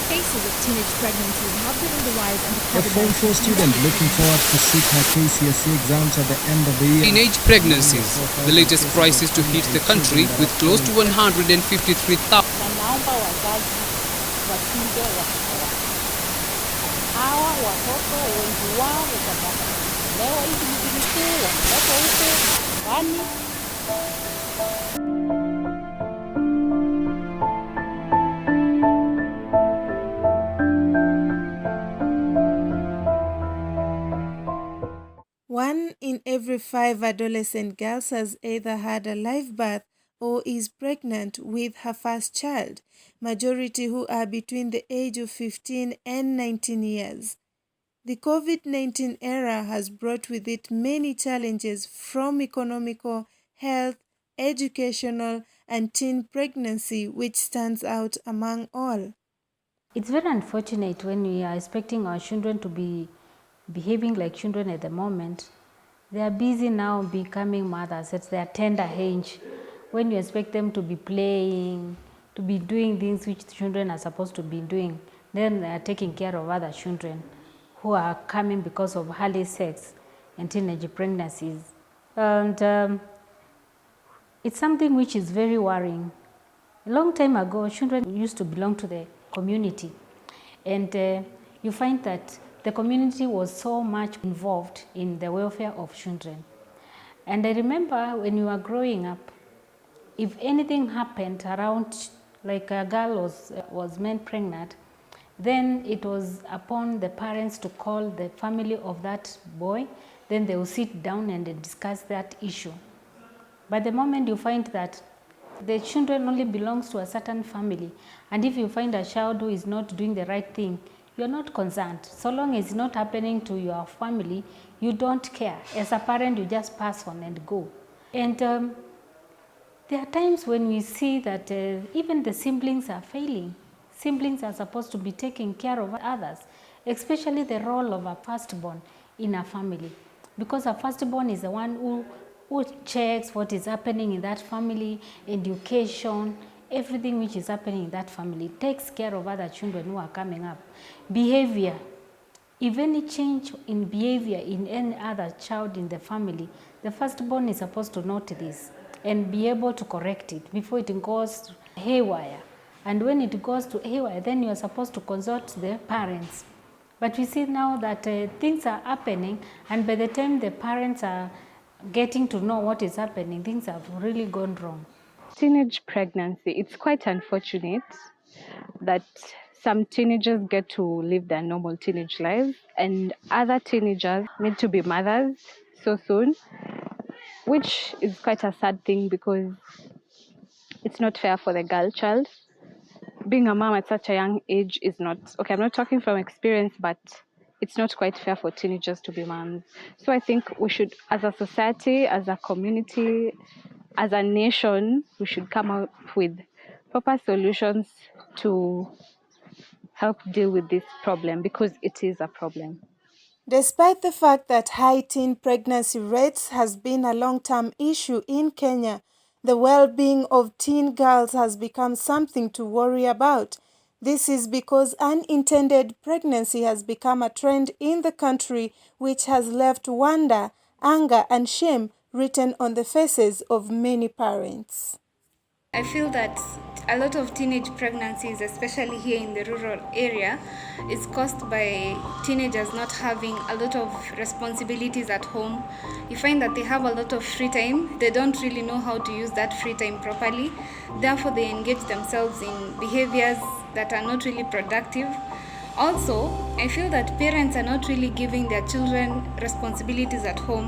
Cases of teenage pregnancies have been on the rise under A Form 4 student looking forward to sit her KCSE exams at the end of the year. Teenage pregnancies, the latest crisis to hit the country with close to 153,000. Naomba wazazi wachunge watoto wao. Hawa watoto wengi wao watapelewa hivi miji mikuu, watoto huko nyumbani. One in every 5 adolescent girls has either had a live birth or is pregnant with her first child, majority who are between the age of 15 and 19 years. The COVID-19 era has brought with it many challenges from economical, health, educational, and teen pregnancy, which stands out among all. It's very unfortunate when we are expecting our children to be behaving like children at the moment. They are busy now becoming mothers at their tender age. When you expect them to be playing, to be doing things which children are supposed to be doing, then they are taking care of other children who are coming because of early sex and teenage pregnancies. And it's something which is very worrying. A long time ago, children used to belong to the community. And you find that the community was so much involved in the welfare of children. And I remember when you were growing up, if anything happened around, like a girl was made pregnant, then it was upon the parents to call the family of that boy, then they will sit down and discuss that issue. But the moment you find that the children only belongs to a certain family, and if you find a child who is not doing the right thing, you're not concerned. So long as it's not happening to your family, you don't care. As a parent, you just pass on and go. And there are times when we see that even the siblings are failing. Siblings are supposed to be taking care of others, especially the role of a firstborn in a family. Because a firstborn is the one who checks what is happening in that family, education, everything which is happening in that family, takes care of other children who are coming up. Behavior, if any change in behavior in any other child in the family, the firstborn is supposed to note this and be able to correct it before it goes haywire. And when it goes to haywire, then you are supposed to consult the parents. But we see now that things are happening, and by the time the parents are getting to know what is happening, things have really gone wrong. Teenage pregnancy, it's quite unfortunate that some teenagers get to live their normal teenage lives and other teenagers need to be mothers so soon, which is quite a sad thing because it's not fair for the girl child. Being a mom at such a young age is not, okay, I'm not talking from experience, but it's not quite fair for teenagers to be moms. So I think we should, as a society, as a community, as a nation, we should come up with proper solutions to help deal with this problem, because it is a problem. Despite the fact that high teen pregnancy rates has been a long-term issue in Kenya, the well-being of teen girls has become something to worry about. This is because unintended pregnancy has become a trend in the country, which has left wonder, anger, and shame written on the faces of many parents. I feel that a lot of teenage pregnancies, especially here in the rural area, is caused by teenagers not having a lot of responsibilities at home. You find that they have a lot of free time. They don't really know how to use that free time properly. Therefore, they engage themselves in behaviors that are not really productive. Also, I feel that parents are not really giving their children responsibilities at home.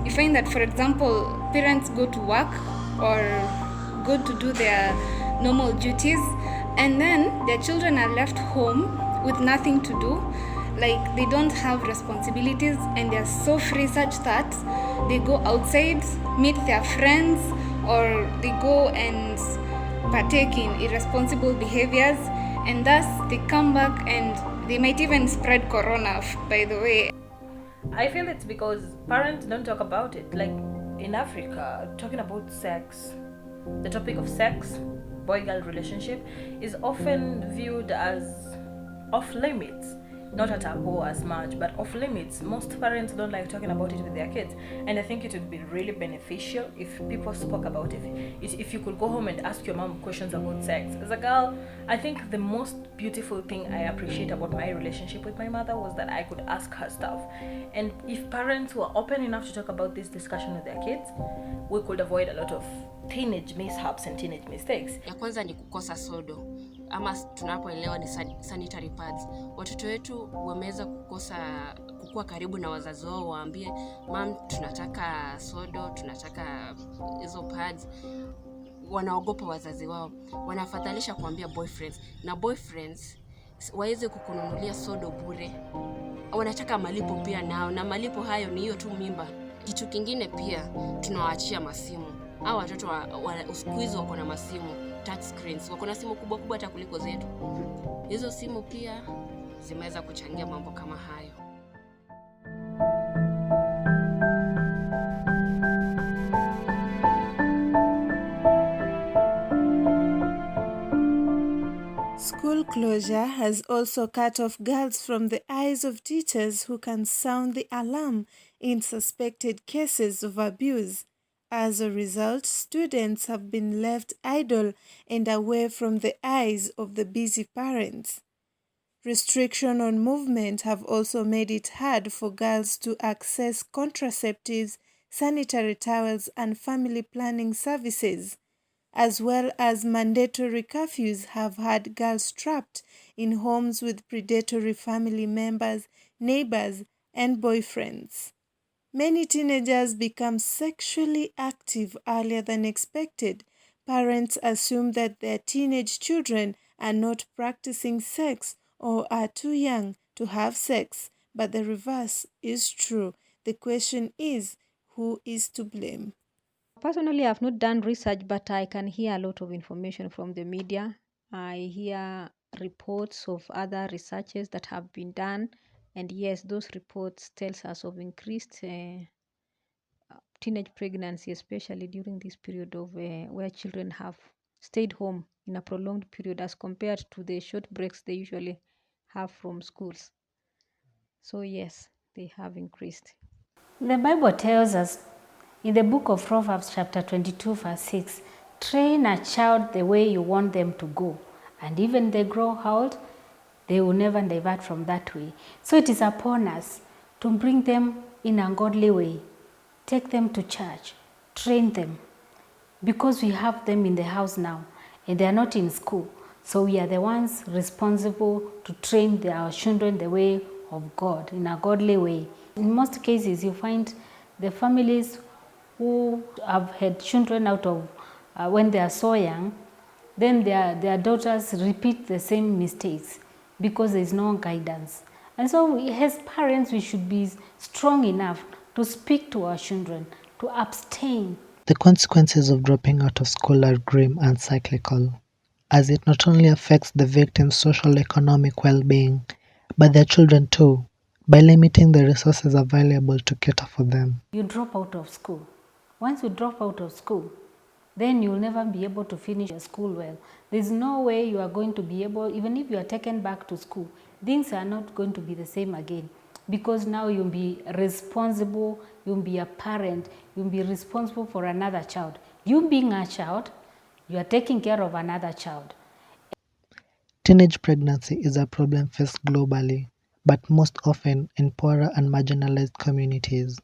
You find that, for example, parents go to work or go to do their normal duties, and then their children are left home with nothing to do. Like, they don't have responsibilities and they're so free, such that they go outside, meet their friends, or they go and partake in irresponsible behaviors, and thus they come back and they might even spread corona, by the way. I feel it's because parents don't talk about it. Like in Africa, talking about sex, the topic of sex, boy-girl relationship, is often viewed as off limits. Not a taboo as much, but off limits. Most parents don't like talking about it with their kids, and I think it would be really beneficial if people spoke about it. If you could go home and ask your mom questions about sex. As a girl, I think the most beautiful thing I appreciate about my relationship with my mother was that I could ask her stuff. And if parents were open enough to talk about this discussion with their kids, we could avoid a lot of teenage mishaps and teenage mistakes. Ya kwanza ni kukosa sodo, ama tunapoelewa ni sanitary pads. Watoto wetu wameweza kukua karibu na wazazi wao, waambie mam, tunataka sodo, tunataka hizo pads. Wanaogopa wazazi wao, wanafadhalisha kuambia boyfriends, na boyfriends waweze kukununulia sodo bure. Wanataka malipo pia nao, na malipo hayo ni hiyo tu mimba. Kitu kingine pia, tunawaachia masimu. Hao watoto siku hizi wako na masimu, touch screens, wako na simu kubwa kubwa hata kuliko zetu. Hizo simu pia zimeweza kuchangia mambo kama hayo. School closure has also cut off girls from the eyes of teachers who can sound the alarm in suspected cases of abuse. As a result, students have been left idle and away from the eyes of the busy parents. Restriction on movement have also made it hard for girls to access contraceptives, sanitary towels, and family planning services, as well as mandatory curfews have had girls trapped in homes with predatory family members, neighbors, and boyfriends. Many teenagers become sexually active earlier than expected. Parents assume that their teenage children are not practicing sex or are too young to have sex, but the reverse is true. The question is, who is to blame? Personally, I've not done research, but I can hear a lot of information from the media. I hear reports of other researches that have been done, and yes, those reports tells us of increased teenage pregnancy, especially during this period of where children have stayed home in a prolonged period as compared to the short breaks they usually have from schools. So yes, they have increased. The Bible tells us in the book of Proverbs chapter 22 verse 6, train a child the way you want them to go, and even they grow old, they will never divert from that way. So it is upon us to bring them in a godly way, take them to church, train them, because we have them in the house now and they are not in school. So we are the ones responsible to train our children the way of God, in a godly way. In most cases, you find the families who have had children out of when they are so young, then their daughters repeat the same mistakes because there is no guidance. And so as parents, we should be strong enough to speak to our children, to abstain. The consequences of dropping out of school are grim and cyclical, as it not only affects the victim's social economic well-being, but their children too, by limiting the resources available to cater for them. You drop out of school. Once you drop out of school, then you'll never be able to finish your school well. There's no way you are going to be able, even if you are taken back to school, things are not going to be the same again, because now you'll be responsible, you'll be a parent, you'll be responsible for another child. You being a child, you are taking care of another child. Teenage pregnancy is a problem faced globally, but most often in poorer and marginalized communities.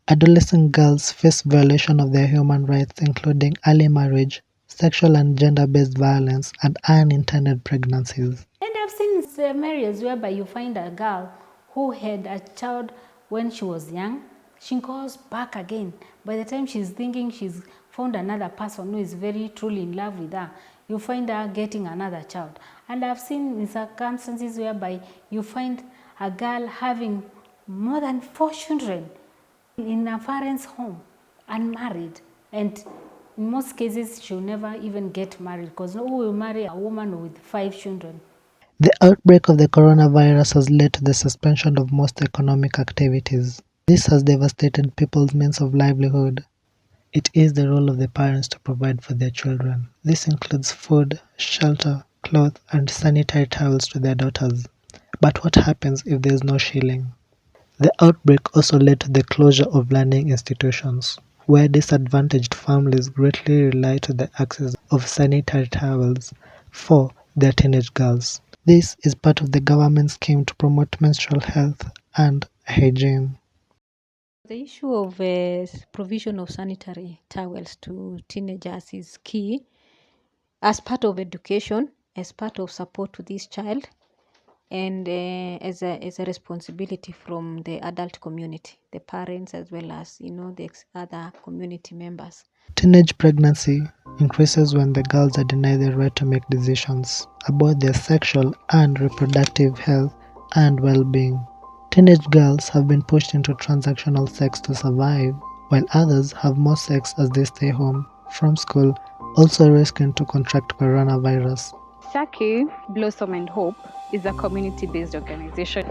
Adolescent girls face violation of their human rights, including early marriage, sexual and gender-based violence, and unintended pregnancies. And I've seen It's areas whereby you find a girl who had a child when she was young. She goes back again. By the time she's thinking she's found another person who is very truly in love with her, you find her getting another child. And I've seen in circumstances whereby you find a girl having more than 4 children in a parent's home, unmarried. And in most cases, she'll never even get married, because who will marry a woman with 5 children? The outbreak of the coronavirus has led to the suspension of most economic activities. This has devastated people's means of livelihood. It is the role of the parents to provide for their children. This includes food, shelter, clothes, and sanitary towels to their daughters. But what happens if there is no shilling? The outbreak also led to the closure of learning institutions, where disadvantaged families greatly rely to the access of sanitary towels for their teenage girls. This is part of the government's scheme to promote menstrual health and hygiene. The issue of provision of sanitary towels to teenagers is key as part of education, as part of support to this child, and as a responsibility from the adult community, the parents as well as the other community members. Teenage pregnancy increases when the girls are denied the right to make decisions about their sexual and reproductive health and well-being. Teenage girls have been pushed into transactional sex to survive, while others have more sex as they stay home from school, also risking to contract coronavirus. Saki Blossom and Hope is a community-based organization.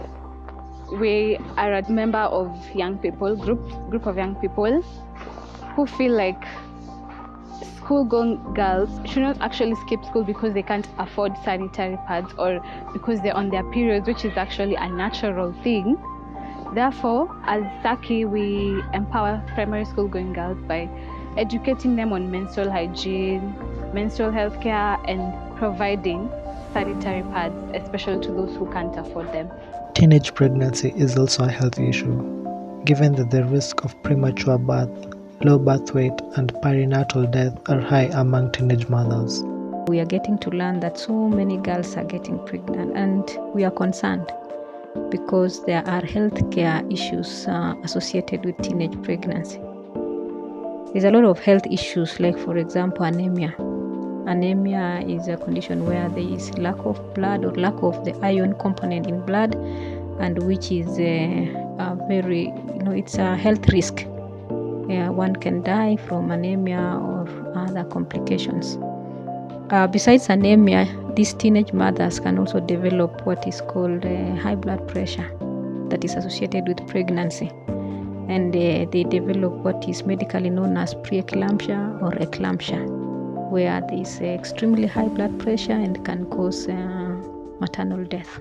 We are a member of young people, group of young people who feel like school-going girls should not actually skip school because they can't afford sanitary pads or because they're on their periods, which is actually a natural thing. Therefore, as Saki, we empower primary school-going girls by educating them on menstrual hygiene, menstrual health care, and providing sanitary pads, especially to those who can't afford them. Teenage pregnancy is also a health issue, given that the risk of premature birth, low birth weight, and perinatal death are high among teenage mothers. We are getting to learn that so many girls are getting pregnant, and we are concerned because there are healthcare issues associated with teenage pregnancy. There's a lot of health issues, like for example, anemia. Anemia is a condition where there is lack of blood or lack of the iron component in blood, and which is a very, it's a health risk. One can die from anemia or other complications. Besides anemia, these teenage mothers can also develop what is called high blood pressure that is associated with pregnancy. And they develop what is medically known as preeclampsia or eclampsia, where there is extremely high blood pressure and can cause maternal death.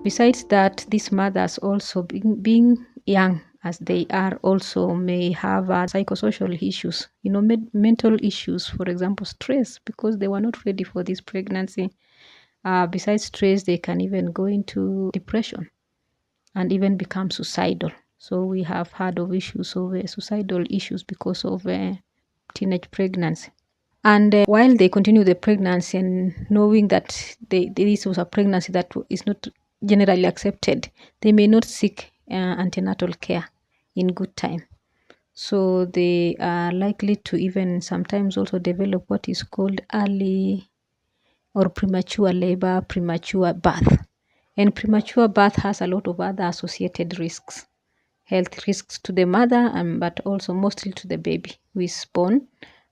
Besides that, these mothers also, being young as they are, also may have psychosocial issues, mental issues, for example, stress, because they were not ready for this pregnancy. Besides stress, they can even go into depression and even become suicidal. So we have heard of issues of suicidal issues because of teenage pregnancy. And while they continue the pregnancy and knowing that this was a pregnancy that is not generally accepted, they may not seek antenatal care in good time. So they are likely to even sometimes also develop what is called early or premature labor, premature birth. And premature birth has a lot of other associated risks, health risks to the mother, but also mostly to the baby who is born.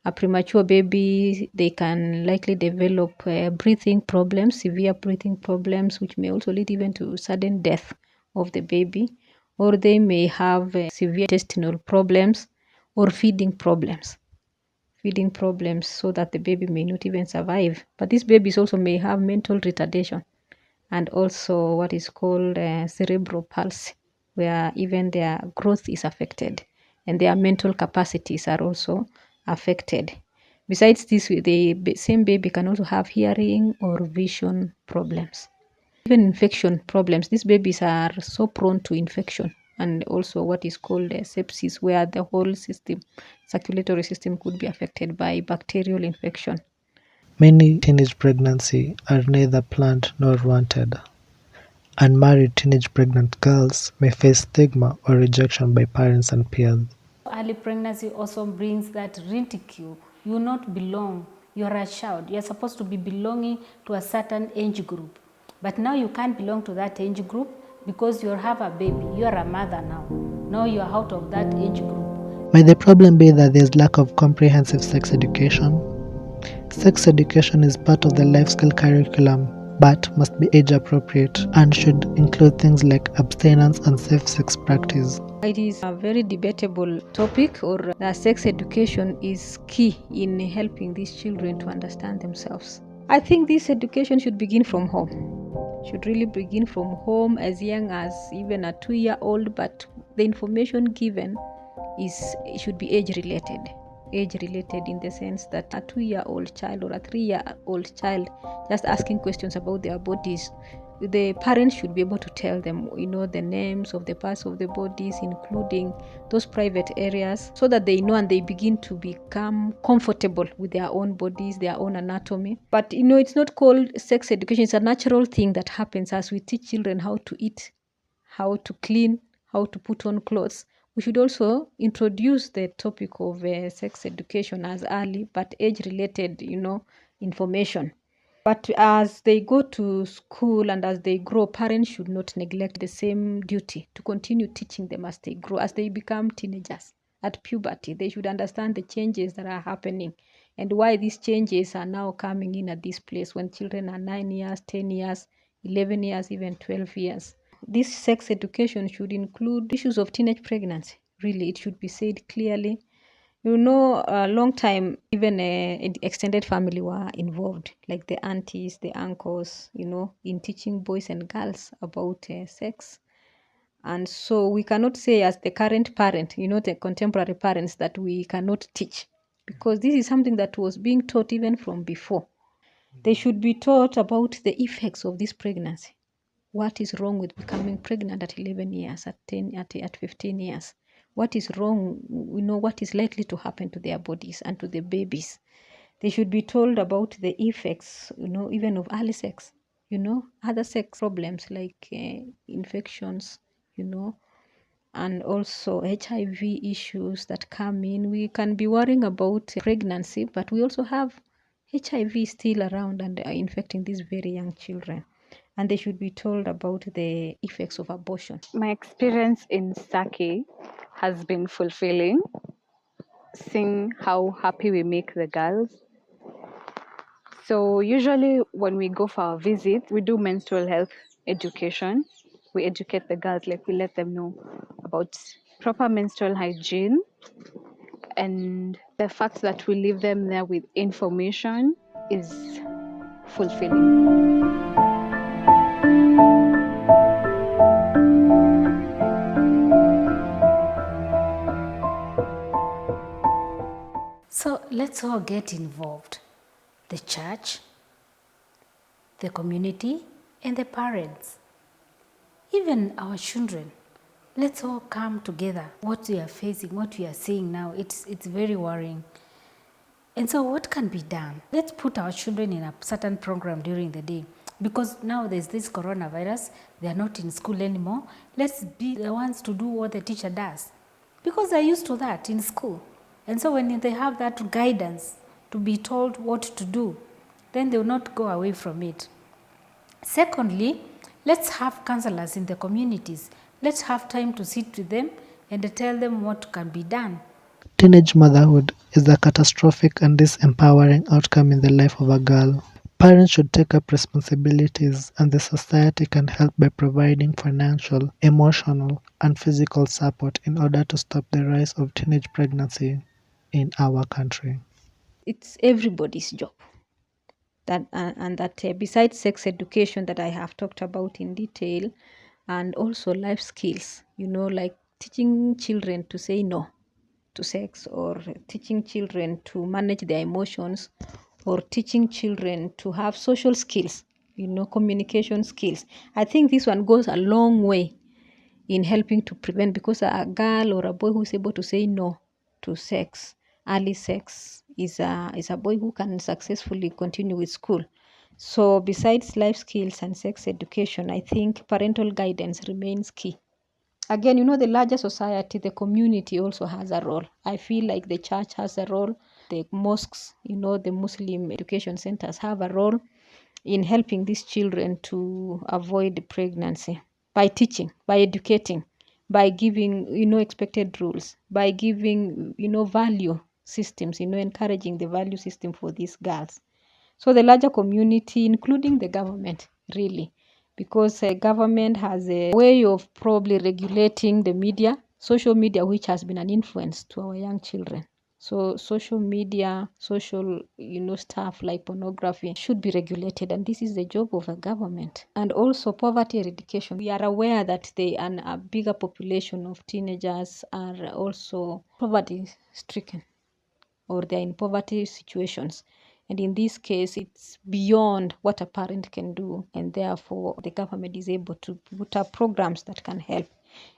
A premature baby, they can likely develop breathing problems, severe breathing problems, which may also lead even to sudden death of the baby. Or they may have severe intestinal problems or feeding problems, so that the baby may not even survive. But these babies also may have mental retardation and also what is called cerebral palsy, where even their growth is affected and their mental capacities are also affected. Besides this, the same baby can also have hearing or vision problems. Even infection problems. These babies are so prone to infection and also what is called sepsis, where the whole system, circulatory system, could be affected by bacterial infection. Many teenage pregnancies are neither planned nor wanted. Unmarried teenage pregnant girls may face stigma or rejection by parents and peers. Early pregnancy also brings that ridicule. You not belong. You are a child. You are supposed to be belonging to a certain age group. But now you can't belong to that age group because you have a baby. You are a mother now. Now you are out of that age group. May the problem be that there's lack of comprehensive sex education? Sex education is part of the life skill curriculum, but must be age appropriate and should include things like abstinence and safe sex practice. It is a very debatable topic, or that sex education is key in helping these children to understand themselves. I think this education should begin from home. Should really begin from home as young as even a 2-year-old, but the information given should be age related. Age related in the sense that a 2-year-old child or a 3-year-old child just asking questions about their bodies, the parents should be able to tell them, the names of the parts of the bodies, including those private areas, so that they know and they begin to become comfortable with their own bodies, their own anatomy. But it's not called sex education. It's a natural thing that happens as we teach children how to eat, how to clean, how to put on clothes. We should also introduce the topic of sex education as early but age-related, information. But as they go to school and as they grow, parents should not neglect the same duty to continue teaching them as they grow, as they become teenagers. At puberty, they should understand the changes that are happening and why these changes are now coming in at this place when children are 9 years, 10 years, 11 years, even 12 years. This sex education should include issues of teenage pregnancy. Really, it should be said clearly. A long time, even extended family were involved, like the aunties, the uncles, in teaching boys and girls about sex. And so we cannot say as the current parent, the contemporary parents, that we cannot teach, because this is something that was being taught even from before. They should be taught about the effects of this pregnancy. What is wrong with becoming pregnant at 11 years, at 10, at 15 years? What is wrong? What is likely to happen to their bodies and to the babies? They should be told about the effects, even of early sex, other sex problems like infections, and also HIV issues that come in. We can be worrying about pregnancy, but we also have HIV still around and infecting these very young children. And they should be told about the effects of abortion. My experience in Saki has been fulfilling, seeing how happy we make the girls. So usually when we go for our visit, we do menstrual health education. We educate the girls, like we let them know about proper menstrual hygiene, and the fact that we leave them there with information is fulfilling. So let's all get involved. The church, the community, and the parents. Even our children. Let's all come together. What we are facing, what we are seeing now, it's very worrying. And so what can be done? Let's put our children in a certain program during the day. Because now there's this coronavirus, they are not in school anymore. Let's be the ones to do what the teacher does. Because they're used to that in school. And so when they have that guidance to be told what to do, then they will not go away from it. Secondly, let's have counselors in the communities. Let's have time to sit with them and tell them what can be done. Teenage motherhood is a catastrophic and disempowering outcome in the life of a girl. Parents should take up responsibilities, and the society can help by providing financial, emotional, and physical support in order to stop the rise of teenage pregnancy in our country. It's everybody's job. Besides sex education that I have talked about in detail, and also life skills, like teaching children to say no to sex, or teaching children to manage their emotions, or teaching children to have social skills, communication skills. I think this one goes a long way in helping to prevent, because a girl or a boy who is able to say no to sex, early sex, is a boy who can successfully continue with school. So besides life skills and sex education, I think parental guidance remains key. Again, the larger society, the community also has a role. I feel like the church has a role, the mosques, the Muslim education centers have a role in helping these children to avoid pregnancy by teaching, by educating, by giving, expected rules, by giving, value systems, encouraging the value system for these girls. So the larger community, including the government, really, because government has a way of probably regulating the media, social media, which has been an influence to our young children. So social media, social, stuff like pornography should be regulated, and this is the job of a government. And also poverty eradication. We are aware that a bigger population of teenagers are also poverty stricken, or they're in poverty situations. And in this case, it's beyond what a parent can do. And therefore, the government is able to put up programs that can help.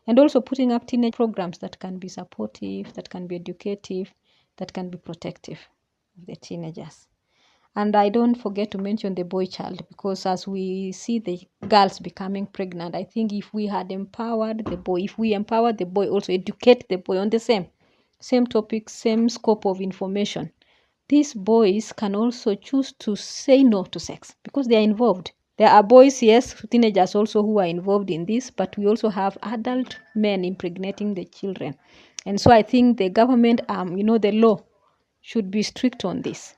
And also putting up teenage programs that can be supportive, that can be educative, that can be protective of the teenagers. And I don't forget to mention the boy child, because as we see the girls becoming pregnant, I think if we had empowered the boy, if we empower the boy, also educate the boy on the same topic, same scope of information, these boys can also choose to say no to sex because they are involved. There are boys, yes, teenagers also who are involved in this, but we also have adult men impregnating the children. And so I think the government, the law should be strict on this.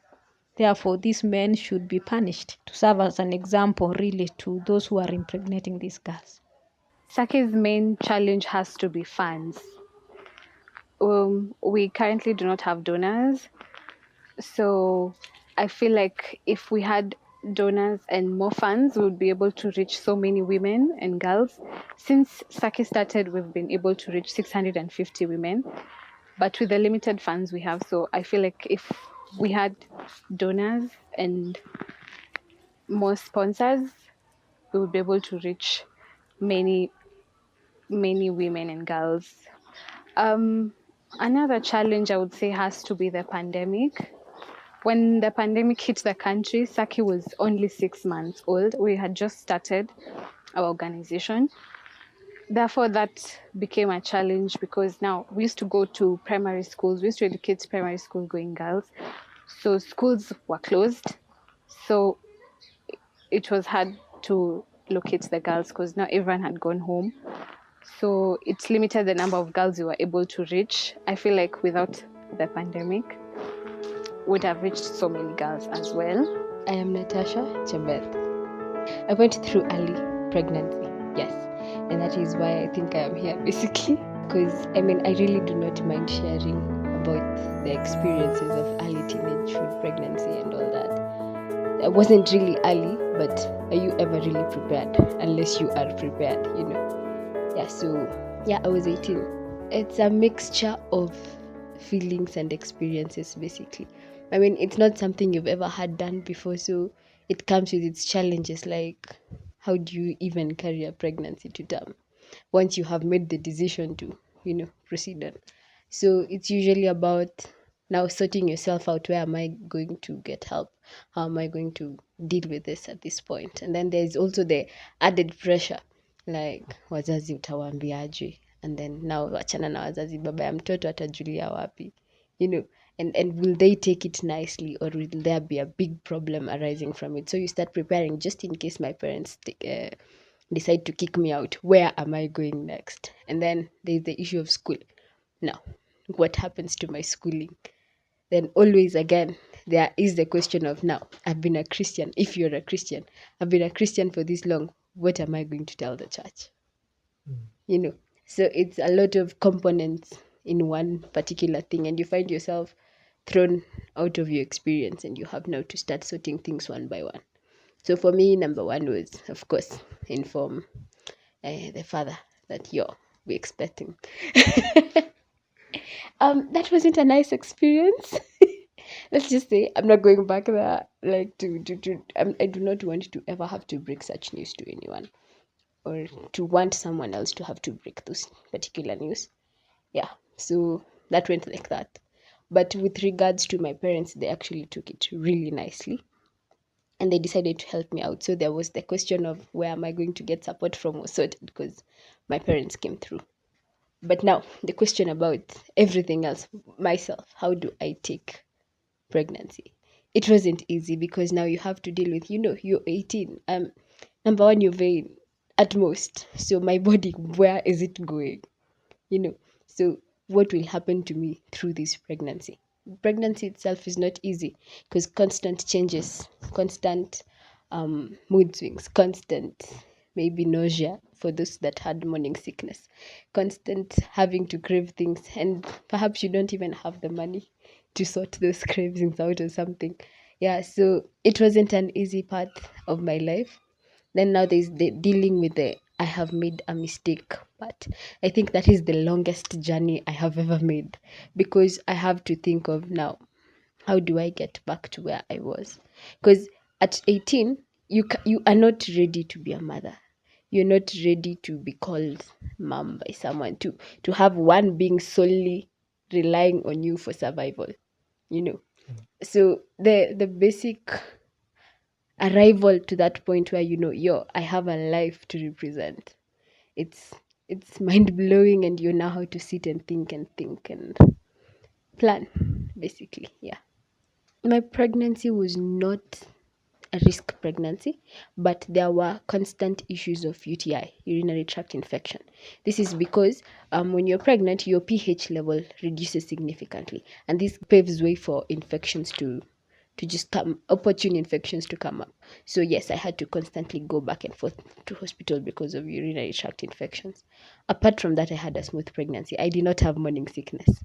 Therefore, these men should be punished to serve as an example, really, to those who are impregnating these girls. Saki's main challenge has to be funds. We currently do not have donors, so I feel like if we had donors and more funds, we would be able to reach so many women and girls. Since Saki started, we've been able to reach 650 women, but with the limited funds we have. So I feel like if we had donors and more sponsors, we would be able to reach many women and girls. Another challenge I would say has to be the pandemic. When the pandemic hit the country, Saki was only 6 months old. We had just started our organization. Therefore, that became a challenge because now we used to go to primary schools. We used to educate primary school going girls. So schools were closed. So it was hard to locate the girls because now everyone had gone home. So it limited the number of girls we were able to reach. I feel like without the pandemic, would have reached so many girls as well. I am Natasha Chebeth. I went through early pregnancy, yes, and that is why I think I am here basically. Because I really do not mind sharing about the experiences of early teenagehood pregnancy and all that. I wasn't really early, but are you ever really prepared? Unless you are prepared, Yeah, so I was 18. It's a mixture of feelings and experiences basically. It's not something you've ever had done before, so it comes with its challenges, like how do you even carry a pregnancy to term once you have made the decision to proceed on. So it's usually about now sorting yourself out. Where am I going to get help? How am I going to deal with this at this point? And then there's also the added pressure, like wazazi utawaambiaje, and then now wachana na wazazi, baba ya mtoto atajulia wapi, and will they take it nicely, or will there be a big problem arising from it? So you start preparing just in case my parents decide to kick me out. Where am I going next? And then there's the issue of school. Now, what happens to my schooling? Then always again, there is the question of, now, I've been a Christian. If you're a Christian, I've been a Christian for this long. What am I going to tell the church? So it's a lot of components in one particular thing, and you find yourself thrown out of your experience, and you have now to start sorting things one by one. So for me, number one was, of course, inform the father that we're expecting. That wasn't a nice experience. Let's just say I'm not going back there. Like I do not want to ever have to break such news to anyone, or to want someone else to have to break those particular news. Yeah, so that went like that. But with regards to my parents, they actually took it really nicely. and they decided to help me out. So there was the question of where am I going to get support from was sorted because my parents came through. But now the question about everything else, myself, how do I take pregnancy? It wasn't easy because now you have to deal with, you're 18. Number one, you're vain at most. So my body, where is it going? So what will happen to me through this pregnancy? Pregnancy itself is not easy because constant changes, constant mood swings, constant maybe nausea for those that had morning sickness, constant having to crave things, and perhaps you don't even have the money to sort those cravings out or something. Yeah, so it wasn't an easy part of my life. Then now there's the dealing with the I have made a mistake part. I think that is the longest journey I have ever made because I have to think of now, how do I get back to where I was? Because at 18, you are not ready to be a mother. You're not ready to be called mom by someone, to have one being solely relying on you for survival, So the basic arrival to that point where I have a life to represent, it's mind blowing, and you know how to sit and think and plan, basically. Yeah, my pregnancy was not a risk pregnancy, but there were constant issues of UTI, urinary tract infection. This is because when you're pregnant, your pH level reduces significantly, and this paves way for infections to just come, opportune infections to come up. So yes, I had to constantly go back and forth to hospital because of urinary tract infections. Apart from that, I had a smooth pregnancy. I did not have morning sickness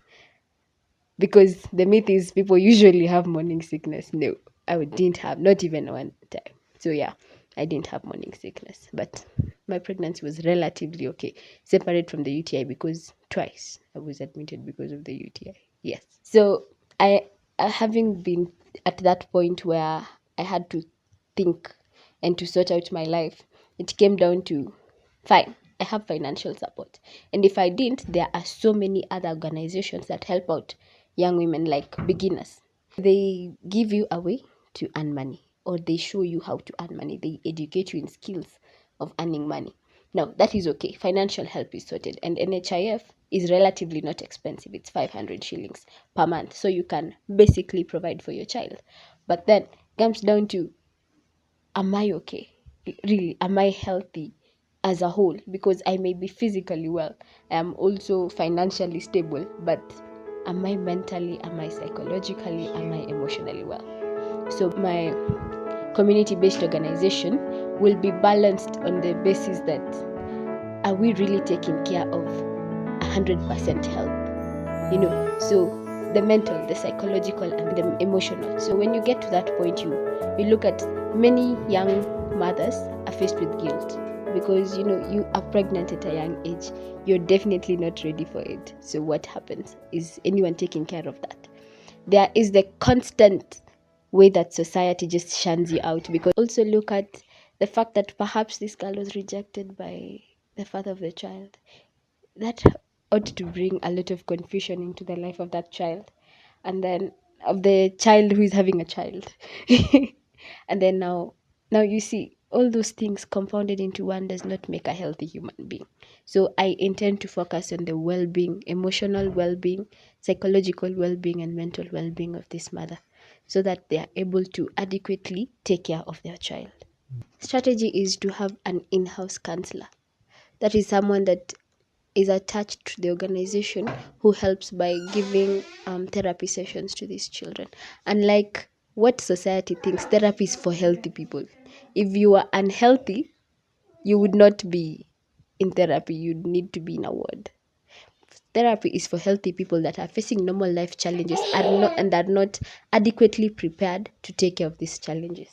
because the myth is people usually have morning sickness. No, I didn't have, not even one time. So yeah, I didn't have morning sickness, but my pregnancy was relatively okay, separate from the UTI because twice I was admitted because of the UTI. Yes. So having been at that point where I had to think and to sort out my life, it came down to, fine, I have financial support. And if I didn't, there are so many other organizations that help out young women, like beginners. They give you a way to earn money, or they show you how to earn money. They educate you in skills of earning money. Now, that is okay. Financial help is sorted. And NHIF is relatively not expensive. It's 500 shillings per month. So you can basically provide for your child. But then comes down to, am I okay? Really, am I healthy as a whole? Because I may be physically well. I am also financially stable. But am I mentally, am I psychologically, am I emotionally well? So my community-based organization will be balanced on the basis that, are we really taking care of 100% health? So the mental, the psychological, and the emotional. So when you get to that point, you look at many young mothers are faced with guilt because you are pregnant at a young age. You're definitely not ready for it. So what happens? Is anyone taking care of that? There is the constant way that society just shuns you out. Because also look at the fact that perhaps this girl was rejected by the father of the child. That ought to bring a lot of confusion into the life of that child, and then of the child who is having a child. And then now you see all those things compounded into one does not make a healthy human being. So I intend to focus on the well-being, emotional well-being, psychological well-being, and mental well-being of this mother, so that they are able to adequately take care of their child. Strategy is to have an in-house counselor. That is someone that is attached to the organization who helps by giving therapy sessions to these children. Unlike what society thinks, therapy is for healthy people. If you are unhealthy, you would not be in therapy. You'd need to be in a ward. Therapy is for healthy people that are facing normal life challenges and are not adequately prepared to take care of these challenges.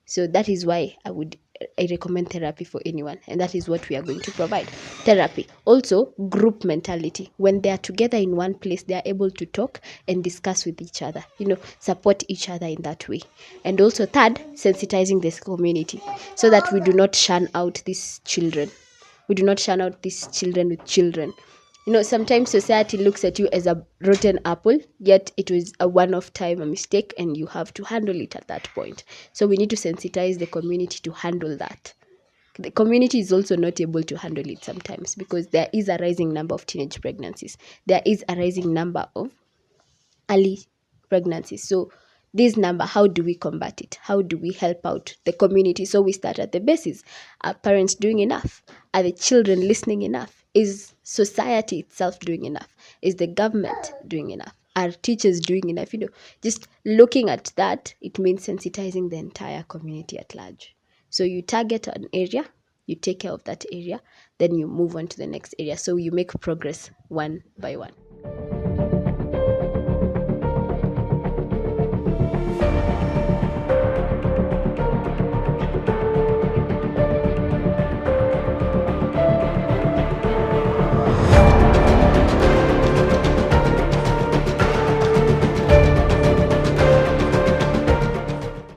So that is why I recommend therapy for anyone, and that is what we are going to provide. Therapy. Also, group mentality. When they are together in one place, they are able to talk and discuss with each other, support each other in that way. And also, third, sensitizing this community so that we do not shun out these children. We do not shun out these children with children. sometimes society looks at you as a rotten apple, yet it was a one-off time, a mistake, and you have to handle it at that point. So we need to sensitize the community to handle that. The community is also not able to handle it sometimes because there is a rising number of teenage pregnancies. There is a rising number of early pregnancies. So this number, how do we combat it? How do we help out the community? So we start at the basis. Are parents doing enough? Are the children listening enough? Is society itself doing enough? Is the government doing enough? Are teachers doing enough? Just looking at that, it means sensitizing the entire community at large. So you target an area, you take care of that area, then you move on to the next area. So you make progress one by one.